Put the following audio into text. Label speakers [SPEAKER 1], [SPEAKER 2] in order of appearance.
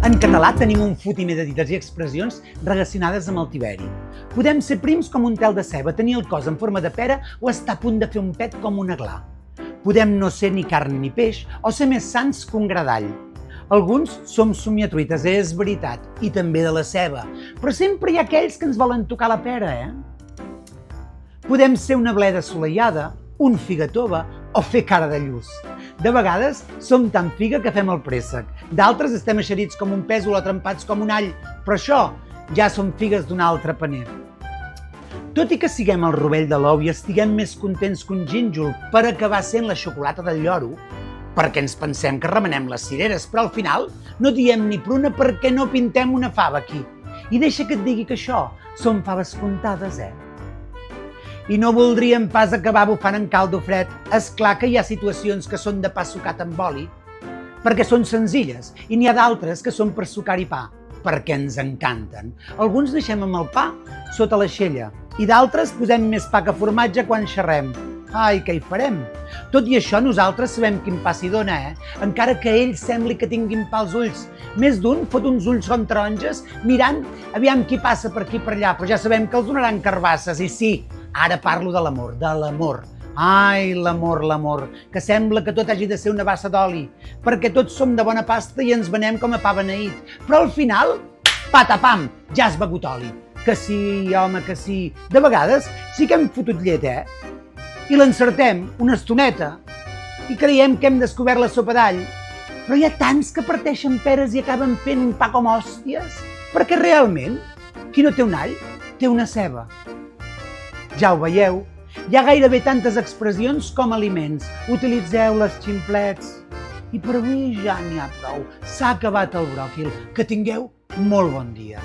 [SPEAKER 1] En català tenim un fotimer de dites i expressions relacionades amb el tiberi. Podem ser prims com un tel de ceba, tenir el cos en forma de pera o estar a punt de fer un pet com un aglà. Podem no ser ni carn ni peix o ser més sants que un gradall. Alguns som somiatruites, és veritat, i també de la ceba, però sempre hi ha aquells que ens volen tocar la pera, Podem ser una bleda assolellada, un figa tova o fer cara de lluç. De vegades som tan figa que fem el préssec, d'altres estem eixerits com un pèsol o trempats com un all, però això ja són figues d'un altre paner. Tot i que siguem el rovell de l'ou i estiguem més contents que un gínjol per acabar sent la xocolata del lloro, perquè ens pensem que remenem les cireres, però al final no diem ni pruna perquè no pintem una fava aquí. I deixa que et digui que això són faves comptades, I no voldríem pas acabar bufant en caldo fred. És clar que hi ha situacions que són de pa sucat amb oli, perquè són senzilles, i n'hi ha d'altres que són per sucar-hi pa, perquè ens encanten. Alguns deixem amb el pa sota l'aixella, i d'altres posem més pa que formatge quan xerrem. Ai, què hi farem? Tot i això, nosaltres sabem quin pa s'hi dona, Encara que ells sembli que tinguin pa als ulls. Més d'un fot uns ulls com taronges mirant aviam qui passa per aquí per allà, però ja sabem que els donaran carbasses. I sí, ara parlo de l'amor, Ai, l'amor, que sembla que tot hagi de ser una bassa d'oli, perquè tots som de bona pasta i ens venem com a pa beneït. Però al final, patapam, ja has begut oli. Que sí, home, que sí. De vegades sí que hem fotut llet, I l'encertem una estoneta i creiem que hem descobert la sopa d'all. Però hi ha tants que parteixen peres i acaben fent un pa com hòsties. Perquè realment, qui no té un all, té una ceba. Ja ho veieu, hi ha gairebé tantes expressions com aliments. Utilitzeu-les, ximplets. I per avui ja n'hi ha prou. S'ha acabat el bròquil. Que tingueu molt bon dia.